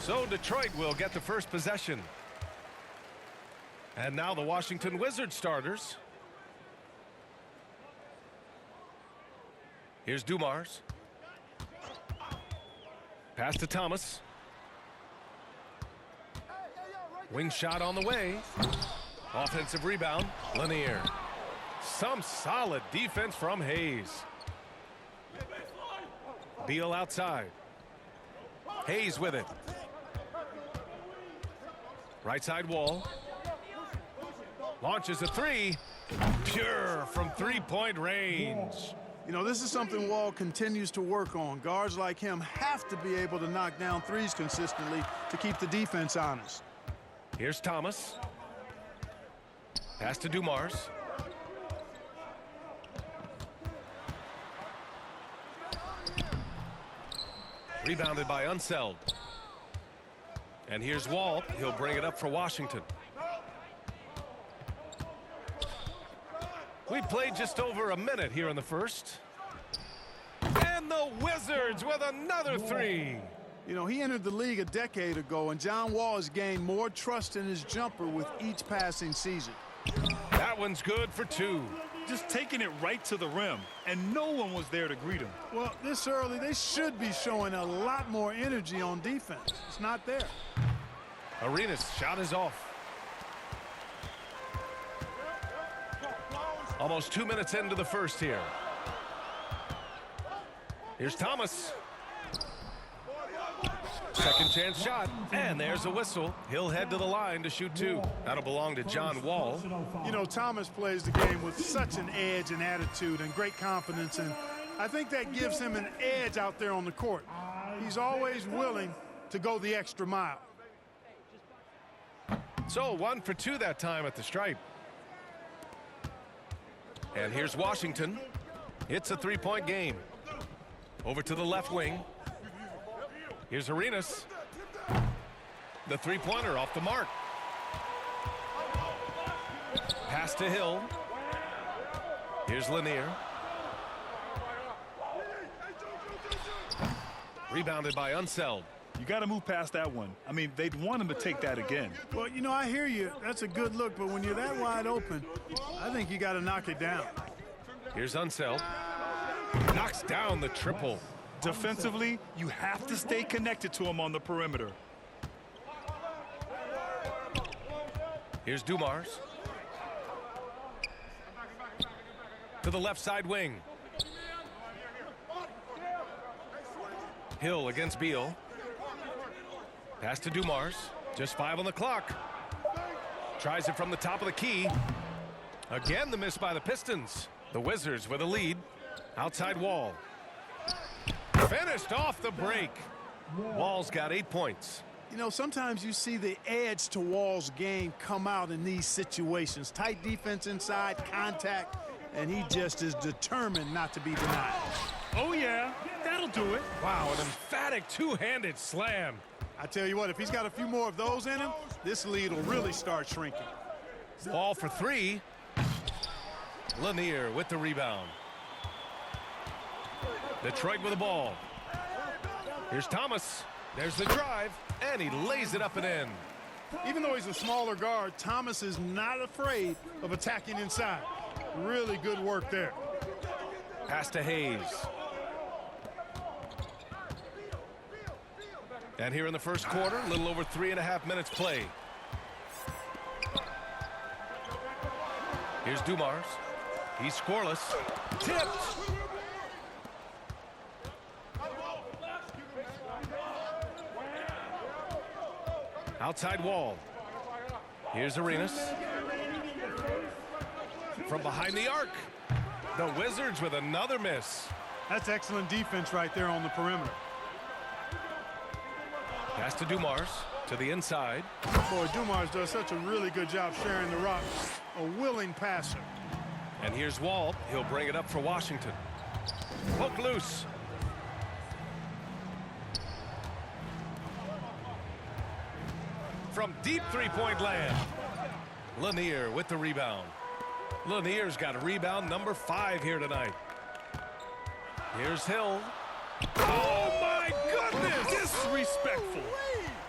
So Detroit will get the first possession. And now the Washington Wizards starters. Here's Dumars. Pass to Thomas. Wing shot on the way. Offensive rebound. Lanier. Some solid defense from Hayes. Beal outside. Hayes with it. Right side wall. Launches a three. Pure from three-point range. You know, this is something Wall continues to work on. Guards like him have to be able to knock down threes consistently to keep the defense honest. Here's Thomas. Pass to Dumars. Rebounded by Unseld. And here's Wall. He'll bring it up for Washington. We played just over a minute here in the first. And the Wizards with another three. You know, he entered the league a decade ago, and John Wall has gained more trust in his jumper with each passing season. That one's good for two. Just taking it right to the rim, and no one was there to greet him. Well, this early, they should be showing a lot more energy on defense. It's not there. Arenas' shot is off. Almost 2 minutes into the first here. Here's Thomas. Second chance shot, and there's a whistle. He'll head to the line to shoot two. That'll belong to John Wall. You know, Thomas plays the game with such an edge and attitude and great confidence, and I think that gives him an edge out there on the court. He's always willing to go the extra mile. So 1 for 2 that time at the stripe. And here's Washington. It's a three-point game. Over to the left wing. Here's Arenas. The three-pointer off the mark. Pass to Hill. Here's Lanier. Rebounded by Unseld. You got to move past that one. I mean, they'd want him to take that again. Well, you know, I hear you. That's a good look, but when you're that wide open, I think you got to knock it down. Here's Unseld. Knocks down the triple. Defensively, you have to stay connected to him on the perimeter. Here's Dumars. To the left side wing. Hill against Beal. Pass to Dumars. Just 5 on the clock. Tries it from the top of the key. Again, the miss by the Pistons. The Wizards with a lead. Outside Wall. Finished off the break. Wall's got 8 points. You know, sometimes you see the edge to Wall's game come out in these situations. Tight defense inside, contact, and he just is determined not to be denied. Oh, yeah, that'll do it. Wow, an emphatic two-handed slam. I tell you what, if he's got a few more of those in him, this lead will really start shrinking. Ball for 3. Lanier with the rebound. Detroit with the ball. Here's Thomas. There's the drive, and he lays it up and in. Even though he's a smaller guard, Thomas is not afraid of attacking inside. Really good work there. Pass to Hayes. And here in the first quarter, a little over 3.5 minutes play. Here's Dumars. He's scoreless. Tipped. Outside Wall. Here's Arenas. From behind the arc. The Wizards with another miss. That's excellent defense right there on the perimeter. Pass to Dumars to the inside. Boy, Dumars does such a really good job sharing the rock. A willing passer. And here's Wall. He'll bring it up for Washington. Poke loose. From deep three-point land. Lanier with the rebound. Lanier's got rebound number 5 here tonight. Here's Hill. Oh, my goodness! goodness! Disrespectful.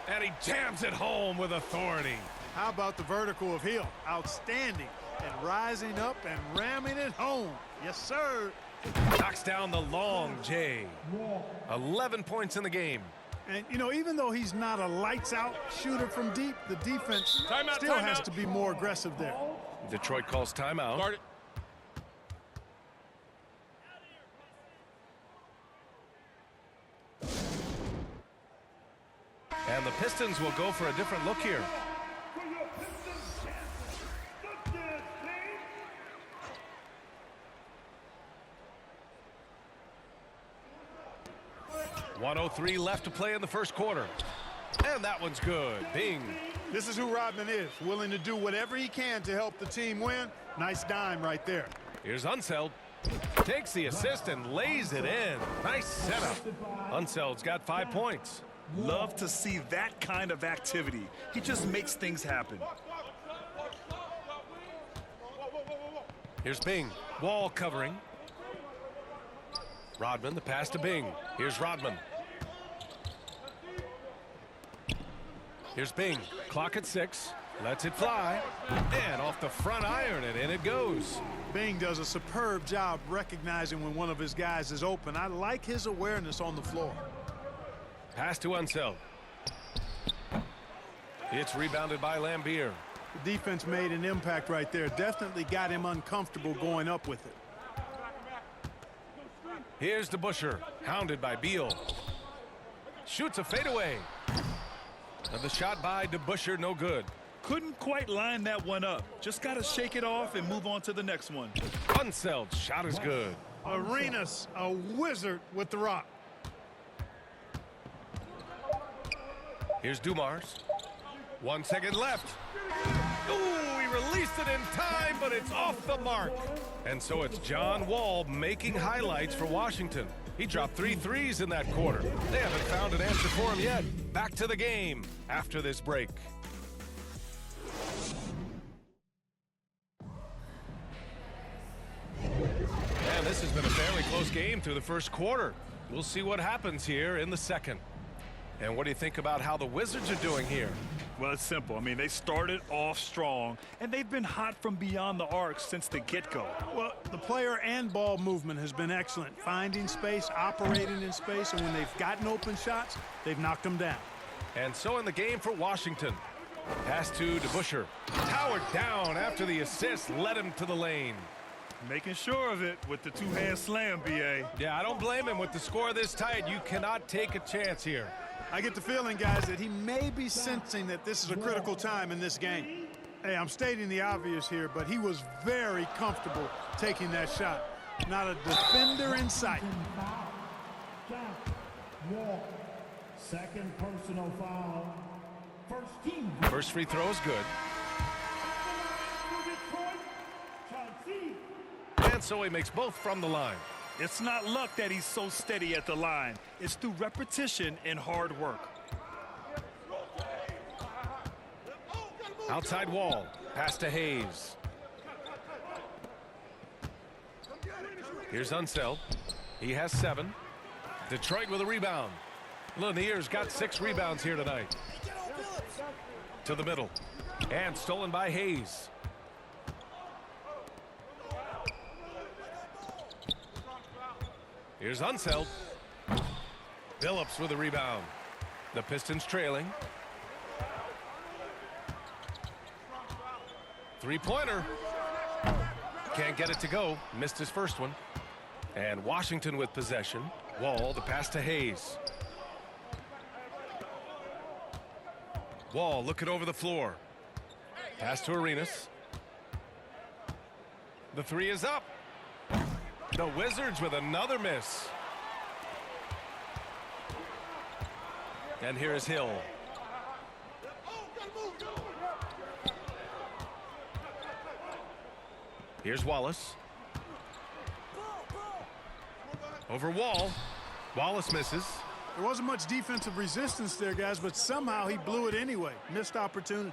And he jams it home with authority. How about the vertical of Hill? Outstanding. And rising up and ramming it home. Yes, sir. Knocks down the long J. 11 points in the game. And, you know, even though he's not a lights-out shooter from deep, the defense still has to be more aggressive there. Detroit calls timeout. Guard it. And the Pistons will go for a different look here. .103 left to play in the first quarter. And that one's good. Bing. This is who Rodman is, willing to do whatever he can to help the team win. Nice dime right there. Here's Unseld. Takes the assist and lays it in. Nice setup. Unseld's got 5 points. Love to see that kind of activity. He just makes things happen. Here's Bing. Wall covering. Rodman, the pass to Bing. Here's Rodman. Here's Bing. Clock at 6. Lets it fly. And off the front iron, and in it goes. Bing does a superb job recognizing when one of his guys is open. I like his awareness on the floor. Pass to Unseld. It's rebounded by Lambier. The defense made an impact right there. Definitely got him uncomfortable going up with it. Here's DeBusschere, hounded by Beal. Shoots a fadeaway. And the shot by DeBusschere, no good. Couldn't quite line that one up. Just got to shake it off and move on to the next one. Unseld's shot is good. Arenas, a wizard with the rock. Here's Dumars. 1 second left. Ooh, he released it in time, but it's off the mark. And so it's John Wall making highlights for Washington. He dropped 3 threes in that quarter. They haven't found an answer for him yet. Back to the game after this break. And this has been a fairly close game through the first quarter. We'll see what happens here in the second. And what do you think about how the Wizards are doing here? Well, it's simple. I mean, they started off strong, and they've been hot from beyond the arc since the get-go. Well, the player and ball movement has been excellent. Finding space, operating in space, and when they've gotten open shots, they've knocked them down. And so in the game for Washington. Pass to DeBusschere. Towered down after the assist led him to the lane. Making sure of it with the two-hand slam, B.A. Yeah, I don't blame him. With the score this tight, you cannot take a chance here. I get the feeling, guys, that he may be sensing that this is a critical time in this game. Hey, I'm stating the obvious here, but he was very comfortable taking that shot. Not a defender in sight. Second personal foul. First team. First free throw is good. And so he makes both from the line. It's not luck that he's so steady at the line. It's through repetition and hard work. Outside Wall. Pass to Hayes. Here's Unseld. He has 7. Detroit with a rebound. Lanier's got 6 rebounds here tonight. To the middle. And stolen by Hayes. Here's Unseld. Phillips with a rebound. The Pistons trailing. Three-pointer. Can't get it to go. Missed his first one. And Washington with possession. Wall, the pass to Hayes. Wall looking over the floor. Pass to Arenas. The 3 is up. The Wizards with another miss. And here is Hill. Here's Wallace. Over Wall. Wallace misses. There wasn't much defensive resistance there, guys, but somehow he blew it anyway. Missed opportunity.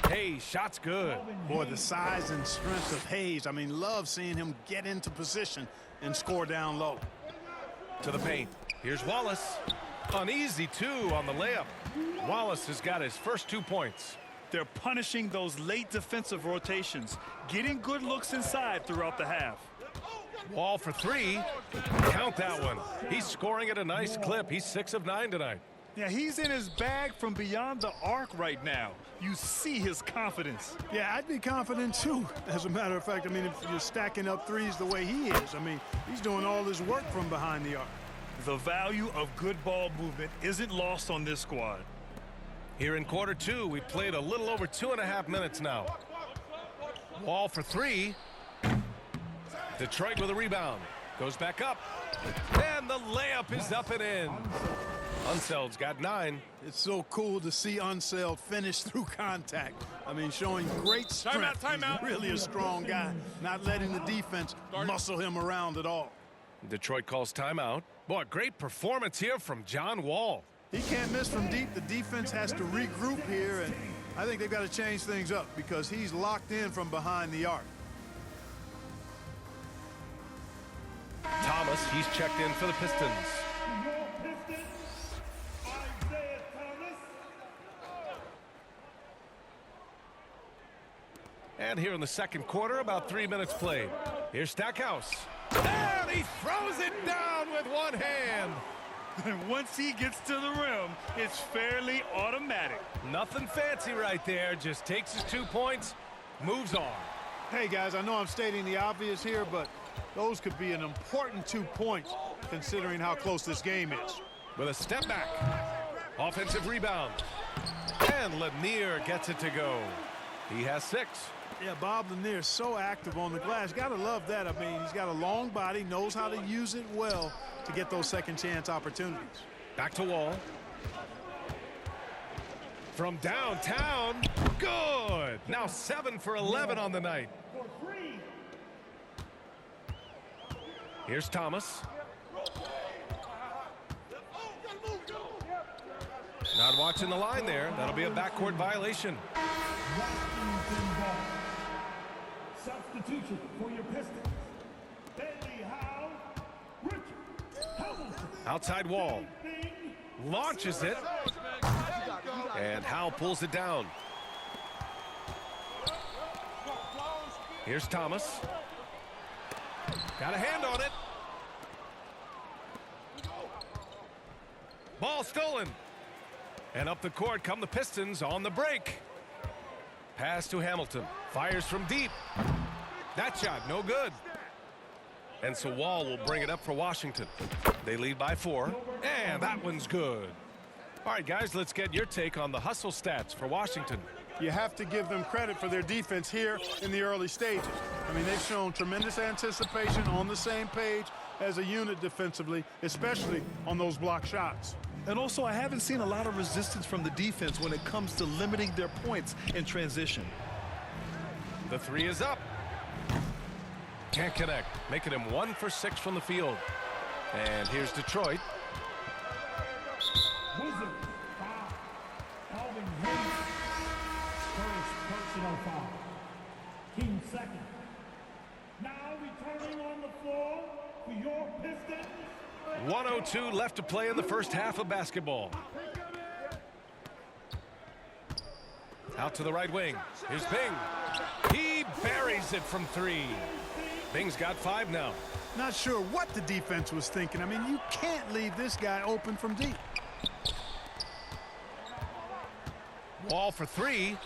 Hayes, shot's good. Boy, the size and strength of Hayes. I mean, love seeing him get into position and score down low. To the paint. Here's Wallace. An easy 2 on the layup. Wallace has got his first 2 points. They're punishing those late defensive rotations, getting good looks inside throughout the half. Wall for 3. Count that one. He's scoring at a nice clip. He's 6 of 9 tonight. Yeah, he's in his bag from beyond the arc right now. You see his confidence. Yeah, I'd be confident too. As a matter of fact, I mean, if you're stacking up threes the way he is, I mean, he's doing all his work from behind the arc. The value of good ball movement isn't lost on this squad. Here in quarter 2, we've played a little over 2.5 minutes now. Wall for 3. Detroit with a rebound. Goes back up. And the layup is up and in. Unseld's got 9. It's so cool to see Unseld finish through contact. I mean, showing great strength. Timeout. He's really a strong guy, not letting the defense muscle him around at all. Detroit calls timeout. Boy, great performance here from John Wall. He can't miss from deep. The defense has to regroup here, and I think they've got to change things up because he's locked in from behind the arc. Thomas, he's checked in for the Pistons. And here in the second quarter, about 3 minutes played. Here's Stackhouse. And he throws it down with one hand. And once he gets to the rim, it's fairly automatic. Nothing fancy right there. Just takes his 2 points, moves on. Hey, guys, I know I'm stating the obvious here, but those could be an important 2 points considering how close this game is. With a step back. Offensive rebound. And Lanier gets it to go. He has 6. Yeah, Bob Lanier is so active on the glass. Got to love that. I mean, he's got a long body, knows how to use it well to get those second chance opportunities. Back to Wall. From downtown. Good. Now 7 for 11 on the night. Here's Thomas. Not watching the line there. That'll be a backcourt violation. Substitution for your Pistons. Bentley Howe, Richard Hamilton. Outside Wall. Launches it. And Howe pulls it down. Here's Thomas. Got a hand on it. Ball stolen. And up the court come the Pistons on the break. Pass to Hamilton. Fires from deep. That shot, no good. And so Wall will bring it up for Washington. They lead by 4. And that one's good. All right, guys, let's get your take on the hustle stats for Washington. You have to give them credit for their defense here in the early stages. I mean, they've shown tremendous anticipation, on the same page as a unit defensively, especially on those block shots. And also, I haven't seen a lot of resistance from the defense when it comes to limiting their points in transition. The 3 is up. Can't connect, making him 1 for 6 from the field. And here's Detroit. Wizards, foul. Alvin Hayes, first personal foul. Team second. Now returning on the floor for your Pistons. 1:02 left to play in the first half of basketball. Out to the right wing. Here's Bing. He buries it from 3. Bing's got 5 now. Not sure what the defense was thinking. I mean, you can't leave this guy open from deep. Wall for 3.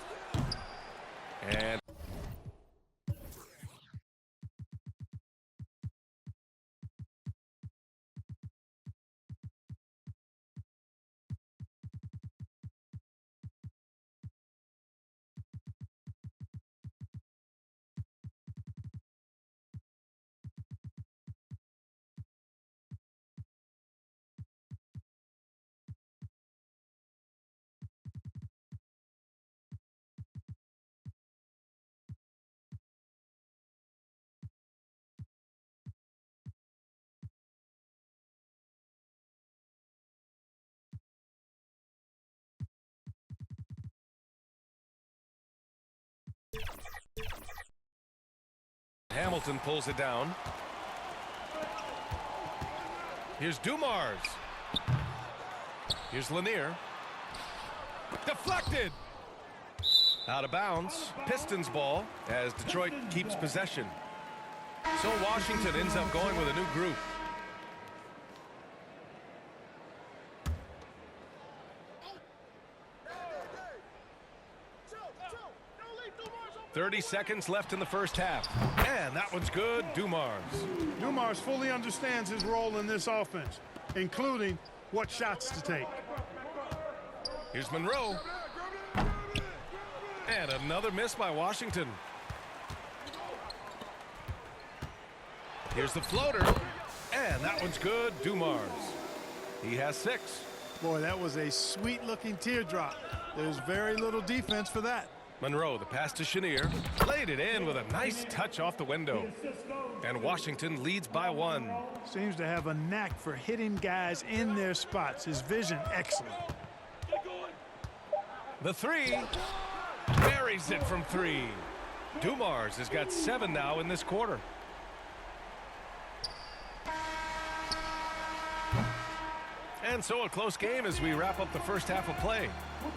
And Hamilton pulls it down. Here's Dumars. Here's Lanier. Deflected. Out of bounds. Pistons ball as Detroit keeps possession. So Washington ends up going with a new group. "30 seconds left in the first half. And that one's good. Dumars. Dumars fully understands his role in this offense, including what shots to take. Here's Monroe. And another miss by Washington. Here's the floater. And that one's good. Dumars. He has 6. Boy, that was a sweet-looking teardrop. There's very little defense for that. Monroe, the pass to Chenier. Laid it in with a nice touch off the window. And Washington leads by 1. Seems to have a knack for hitting guys in their spots. His vision, excellent. The 3. Buries it from 3. Dumars has got 7 now in this quarter. And so a close game as we wrap up the first half of play.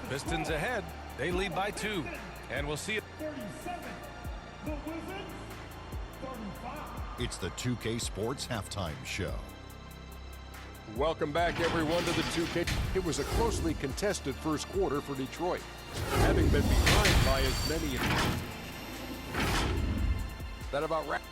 Pistons ahead. They lead by 2. And we'll see it. 37. The Wizards, 35. It's the 2K Sports Halftime Show. Welcome back, everyone, to the 2K. It was a closely contested first quarter for Detroit, having been behind by as many. That about wraps.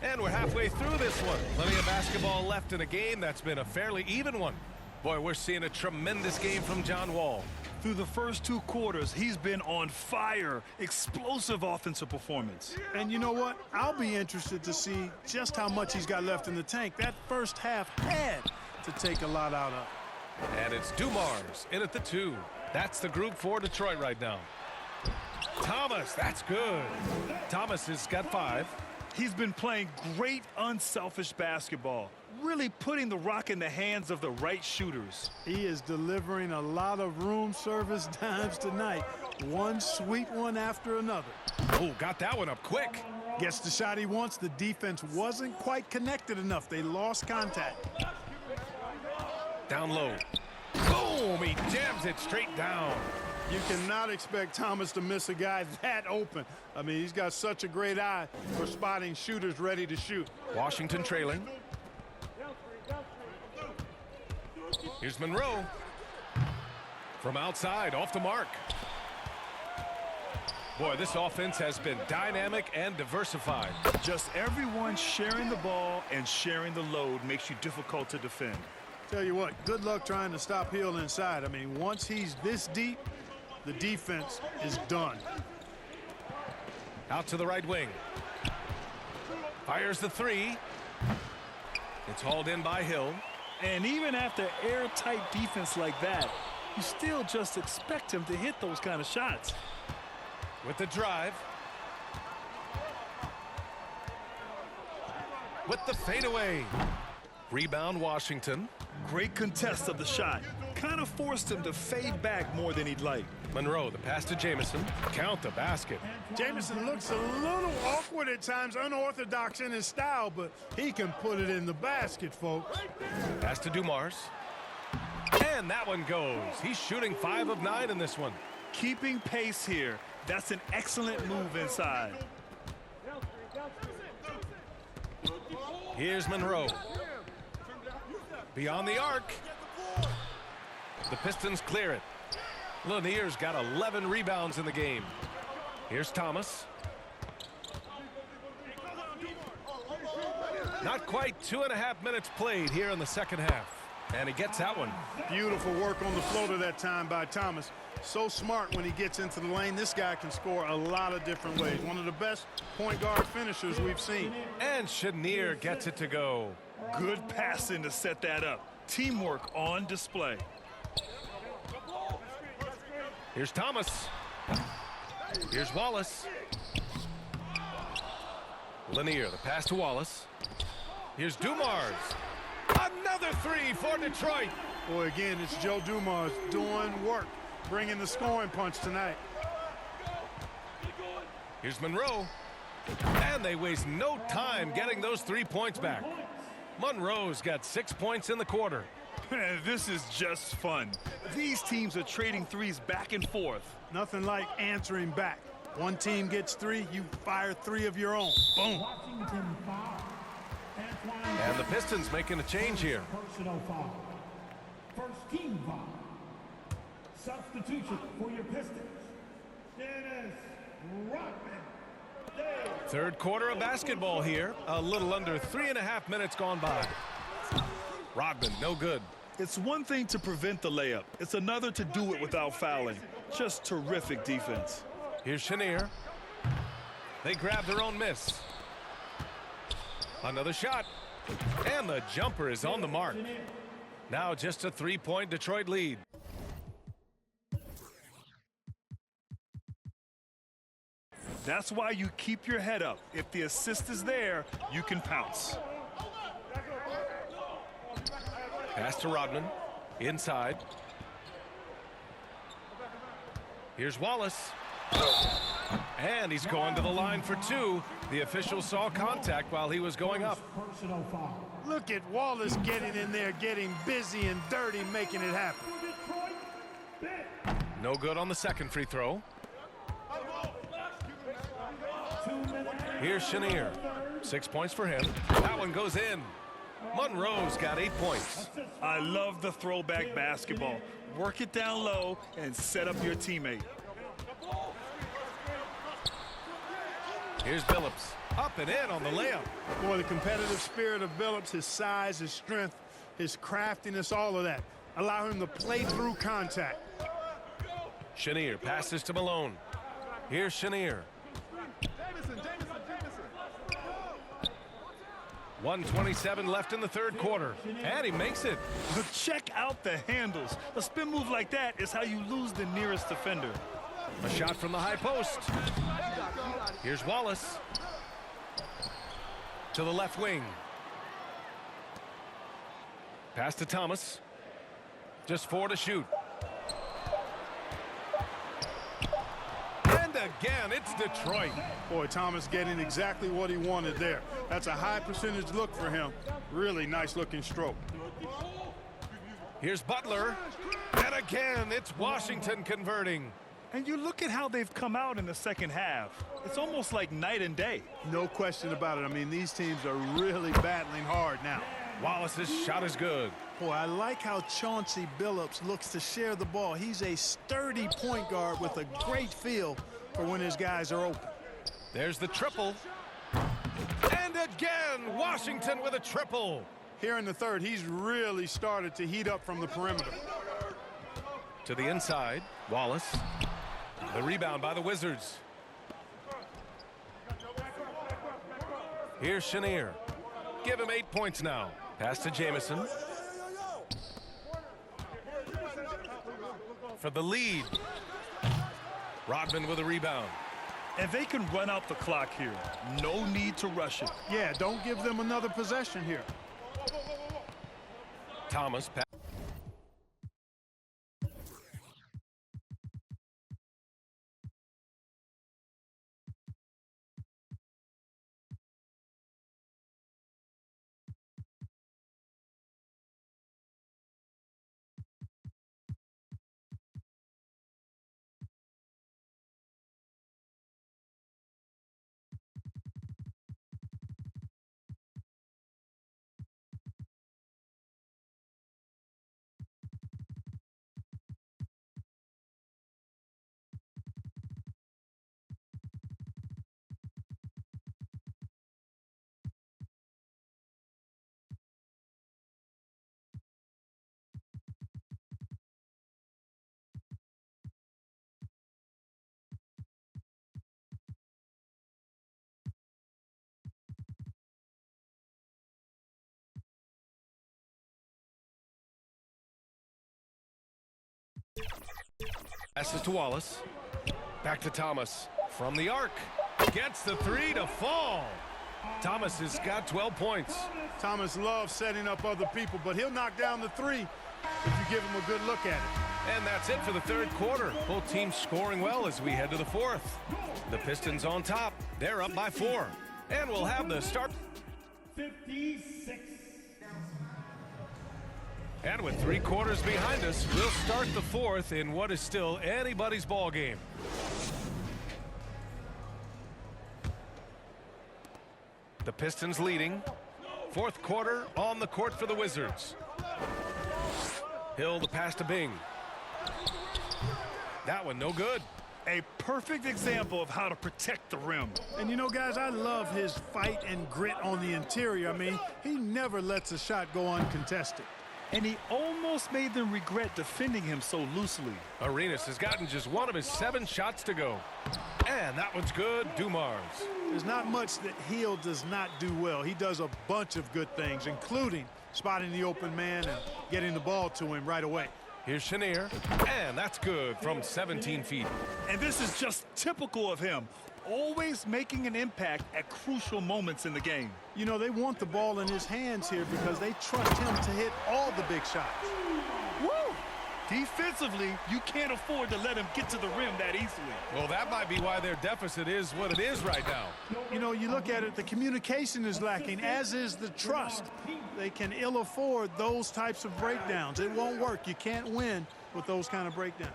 And we're halfway through this one. Plenty of basketball left in a game that's been a fairly even one. Boy, we're seeing a tremendous game from John Wall. Through the first 2 quarters, he's been on fire. Explosive offensive performance. And you know what? I'll be interested to see just how much he's got left in the tank. That first half had to take a lot out of. And it's Dumars in at the 2. That's the group for Detroit right now. Thomas, that's good. Thomas has got 5. He's been playing great unselfish basketball, really putting the rock in the hands of the right shooters. He is delivering a lot of room service dimes tonight. One sweet one after another. Oh, got that one up quick. Gets the shot he wants. The defense wasn't quite connected enough. They lost contact. Down low. Boom! He jams it straight down. You cannot expect Thomas to miss a guy that open. I mean, he's got such a great eye for spotting shooters ready to shoot. Washington trailing. Here's Monroe. From outside, off the mark. Boy, this offense has been dynamic and diversified. Just everyone sharing the ball and sharing the load makes you difficult to defend. Tell you what, good luck trying to stop Hill inside. I mean, once he's this deep, the defense is done. Out to the right wing. Fires the 3. It's hauled in by Hill. And even after airtight defense like that, you still just expect him to hit those kind of shots. With the drive. With the fadeaway. Rebound Washington. Great contest of the shot. Kind of forced him to fade back more than he'd like. Monroe, the pass to Jamison. Count the basket. Jamison looks a little awkward at times, unorthodox in his style, but he can put it in the basket, folks. Pass to Dumars. And that one goes. He's shooting 5 of 9 in this one. Keeping pace here. That's an excellent move inside. Here's Monroe. Beyond the arc. The Pistons clear it. Lanier's got 11 rebounds in the game. Here's Thomas. Not quite 2.5 minutes played here in the second half. And he gets that one. Beautiful work on the floater that time by Thomas. So smart when he gets into the lane. This guy can score a lot of different ways. One of the best point guard finishers we've seen. And Chenier gets it to go. Good passing to set that up. Teamwork on display. Here's Thomas. Here's Wallace. Lanier, the pass to Wallace. Here's Dumars. Another 3 for Detroit. Boy, again, it's Joe Dumars doing work, bringing the scoring punch tonight. Here's Monroe. And they waste no time getting those 3 points back. Monroe's got 6 points in the quarter. This is just fun. These teams are trading threes back and forth. Nothing like answering back. One team gets 3, you fire 3 of your own. Boom. Washington foul. Antoine And the Pistons making a change here. personal foul. First team foul. Substitution for your Pistons. Dennis Rodman. Third quarter of basketball here. A little under 3.5 minutes gone by. Rodman, no good. It's one thing to prevent the layup. It's another to do it without fouling. Just terrific defense. Here's Chenier. They grab their own miss. Another shot. And the jumper is on the mark. Now just a 3-point Detroit lead. That's why you keep your head up. If the assist is there, you can pounce. Pass to Rodman. Inside. Here's Wallace. And he's going to the line for 2. The official saw contact while he was going up. Personal foul. Look at Wallace getting in there, getting busy and dirty, making it happen. No good on the second free throw. Here's Chenier. 6 points for him. That one goes in. Monroe's got 8 points. I love the throwback basketball. Work it down low and set up your teammate. Here's Billups. Up and in on the layup. Boy, the competitive spirit of Billups, his size, his strength, his craftiness, all of that. Allow him to play through contact. Chenier passes to Malone. Here's Chenier. 1:27 left in the third quarter. And he makes it. But check out the handles. A spin move like that is how you lose the nearest defender. A shot from the high post. Here's Wallace. To the left wing. Pass to Thomas. Just 4 to shoot. And again, it's Detroit. Boy, Thomas getting exactly what he wanted there. That's a high percentage look for him. Really nice looking stroke. Here's Butler. And again, it's Washington converting. And you look at how they've come out in the second half. It's almost like night and day. No question about it. I mean, these teams are really battling hard now. Wallace's shot is good. Boy, I like how Chauncey Billups looks to share the ball. He's a sturdy point guard with a great feel for when his guys are open. There's the triple. And again, Washington with a triple. Here in the third, he's really started to heat up from the perimeter. To the inside, Wallace. The rebound by the Wizards. Here's Chenier. Give him 8 points now. Pass to Jamison. For the lead. Rodman with a rebound. And they can run out the clock here. No need to rush it. Yeah, don't give them another possession here. Thomas. Passes to Wallace. Back to Thomas. From the arc. Gets the 3 to fall. Thomas has got 12 points. Thomas loves setting up other people, but he'll knock down the 3 if you give him a good look at it. And that's it for the third quarter. Both teams scoring well as we head to the fourth. The Pistons on top. They're up by 4. And we'll have the start. 56. And with 3 quarters behind us, we'll start the fourth in what is still anybody's ball game. The Pistons leading. Fourth quarter on the court for the Wizards. Hill the pass to Bing. That one no good. A perfect example of how to protect the rim. And you know, guys, I love his fight and grit on the interior. I mean, he never lets a shot go uncontested. And he almost made them regret defending him so loosely. Arenas has gotten just one of his 7 shots to go. And that one's good. Dumars. There's not much that Hill does not do well. He does a bunch of good things, including spotting the open man and getting the ball to him right away. Here's Chenier, and that's good from 17 feet. And this is just typical of him, always making an impact at crucial moments in the game. You know, they want the ball in his hands here because they trust him to hit all the big shots. Woo! Defensively, you can't afford to let him get to the rim that easily. Well, that might be why their deficit is what it is right now. You know, you look at it, the communication is lacking, as is the trust. They can ill afford those types of breakdowns. It won't work. You can't win with those kind of breakdowns.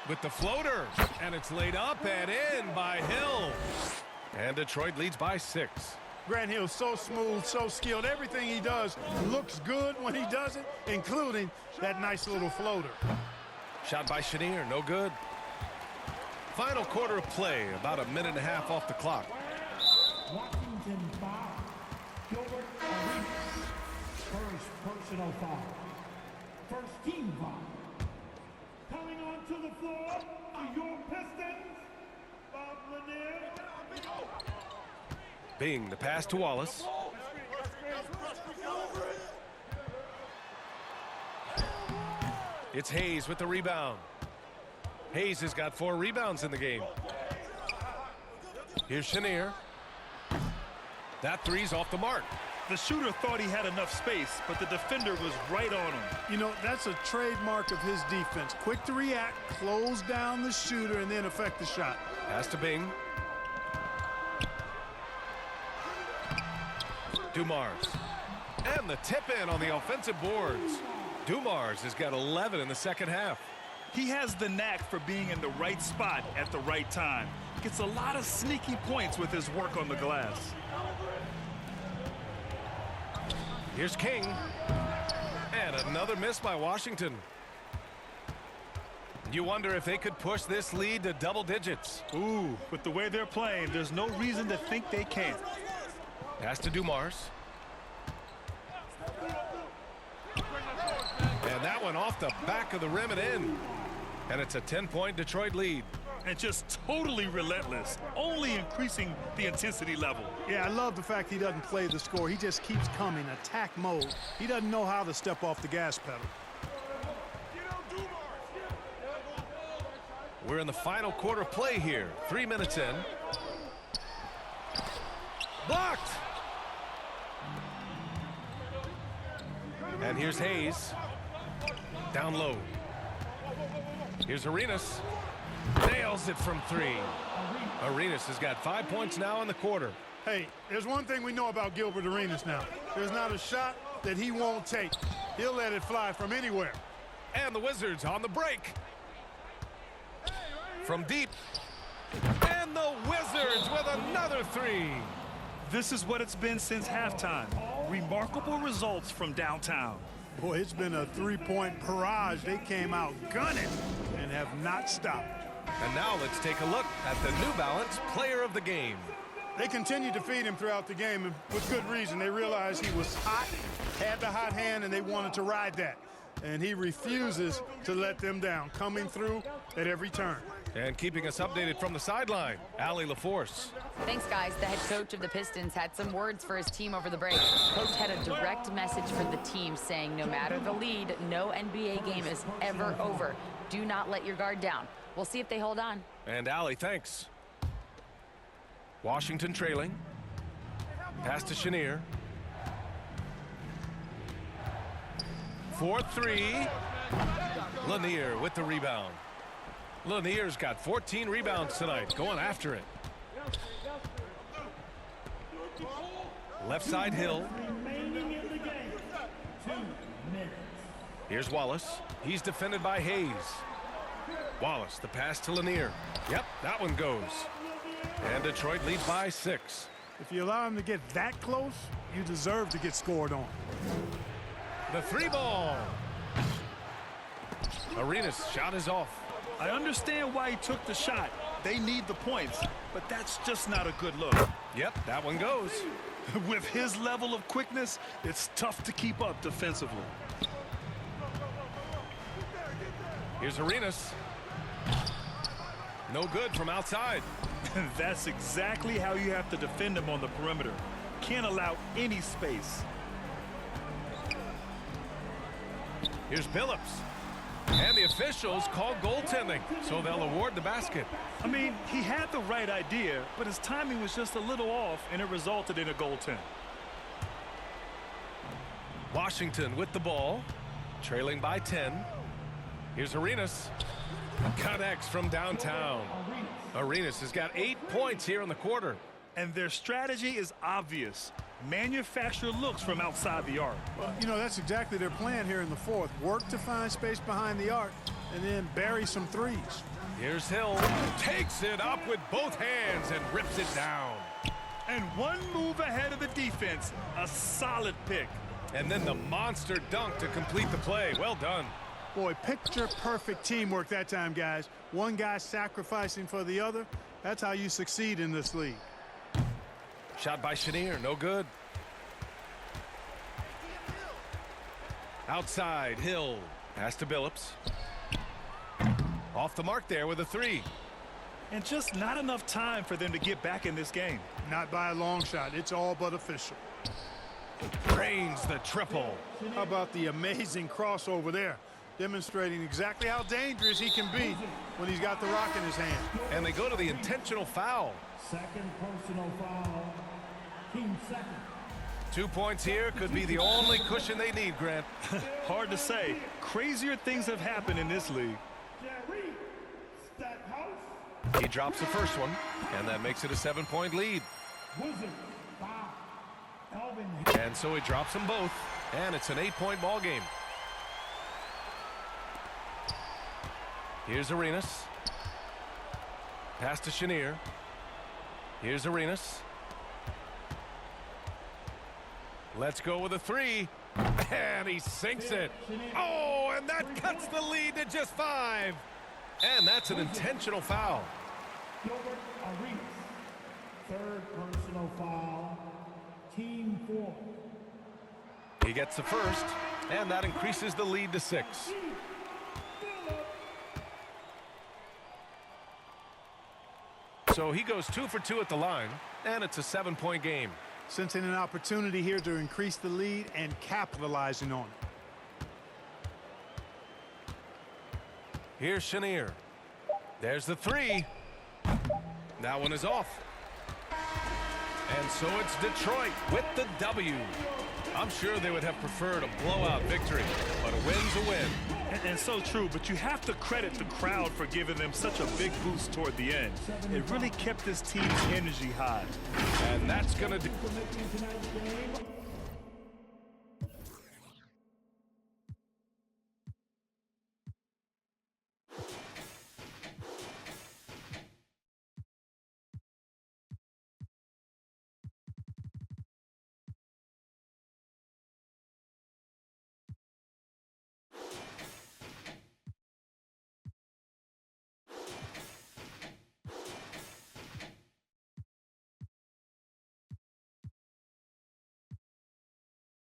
With the floater, and it's laid up and in by Hill. And Detroit leads by 6. Grant Hill's so smooth, so skilled. Everything he does looks good when he does it, including that nice little floater. Shot by Chenier, no good. Final quarter of play, about a minute and a half off the clock. Washington foul. Gilbert Arenas. First personal foul. First team foul. Coming onto the floor are your Pistons. Bob Lanier. Bing, the pass to Wallace. It's Hayes with the rebound. Hayes has got 4 rebounds in the game. Here's Chenier. That three's off the mark. The shooter thought he had enough space, but the defender was right on him. You know, that's a trademark of his defense. Quick to react, close down the shooter, and then affect the shot. Pass to Bing. Dumars. And the tip in on the offensive boards. Dumars has got 11 in the second half. He has the knack for being in the right spot at the right time. Gets a lot of sneaky points with his work on the glass. Here's King. And another miss by Washington. You wonder if they could push this lead to double digits. Ooh, with the way they're playing, there's no reason to think they can't. Pass to Dumars. And that one off the back of the rim and in. And it's a 10-point Detroit lead. And just totally relentless, only increasing the intensity level. Yeah, I love the fact he doesn't play the score. He just keeps coming, attack mode. He doesn't know how to step off the gas pedal. We're in the final quarter play here. 3 minutes in. Blocked! And here's Hayes. Down low. Here's Arenas. Nails it from 3. Arenas has got 5 points now in the quarter. Hey, there's one thing we know about Gilbert Arenas now. There's not a shot that he won't take. He'll let it fly from anywhere. And the Wizards on the break. From deep. And the Wizards with another 3. This is what it's been since halftime. Remarkable results from downtown. Boy, it's been a three-point barrage. They came out gunning and have not stopped. And now let's take a look at the New Balance Player of the Game. They continued to feed him throughout the game, and with good reason. They realized he was hot, had the hot hand, and they wanted to ride that. And he refuses to let them down, coming through at every turn. And keeping us updated from the sideline, Allie LaForce. Thanks, guys. The head coach of the Pistons had some words for his team over the break. Coach had a direct message for the team saying no matter the lead, no NBA game is ever over. Do not let your guard down. We'll see if they hold on. And Allie, thanks. Washington trailing. Pass to Chenier. 4-3. Lanier with the rebound. Lanier's got 14 rebounds tonight, going after it. Left side Hill. Remaining in the game. 2 minutes. Here's Wallace. He's defended by Hayes. Wallace, the pass to Lanier. Yep, that one goes. And Detroit leads by 6. If you allow him to get that close, you deserve to get scored on. The 3 ball. Arenas' shot is off. I understand why he took the shot. They need the points, but that's just not a good look. Yep, that one goes. With his level of quickness, it's tough to keep up defensively. Here's Arenas. No good from outside. That's exactly how you have to defend him on the perimeter. Can't allow any space. Here's Billups. And the officials call goaltending, so they'll award the basket. I mean, he had the right idea, but his timing was just a little off, and it resulted in a goaltend. Washington with the ball, trailing by 10. Here's Arenas. Connects from downtown. Arenas has got 8 points here in the quarter. And their strategy is obvious. Manufacture looks from outside the arc. Well, you know, that's exactly their plan here in the fourth. Work to find space behind the arc and then bury some threes. Here's Hill. Takes it up with both hands and rips it down. And one move ahead of the defense. A solid pick. And then the monster dunk to complete the play. Well done. Boy, picture-perfect teamwork that time, guys. One guy sacrificing for the other. That's how you succeed in this league. Shot by Chenier, no good. Outside, Hill. Pass to Billups. Off the mark there with a 3. And just not enough time for them to get back in this game. Not by a long shot. It's all but official. Drains the triple. How about the amazing crossover there? Demonstrating exactly how dangerous he can be when he's got the rock in his hand. And they go to the intentional foul. Second personal foul. Team second. 2 points here could be the only cushion they need, Grant. Hard to say. Crazier things have happened in this league. Jerry Stackhouse. He drops the first one, and that makes it a 7-point lead. Wizards. Foul. Alvin. And so he drops them both, and it's an 8-point ball game. Here's Arenas. Pass to Chenier. Here's Arenas. Let's go with a 3. And he sinks it. Oh, and that cuts the lead to just 5. And that's an intentional foul. Gilbert Arenas. Third personal foul. Team 4. He gets the first, and that increases the lead to 6. So he goes 2 for 2 at the line, and it's a 7-point game. Sensing an opportunity here to increase the lead and capitalizing on it. Here's Chenier. There's the 3. That one is off. And so it's Detroit with the W. I'm sure they would have preferred a blowout victory, but a win's a win. And so true, but you have to credit the crowd for giving them such a big boost toward the end. It really kept this team's energy high. And that's going to do. Tonight's game.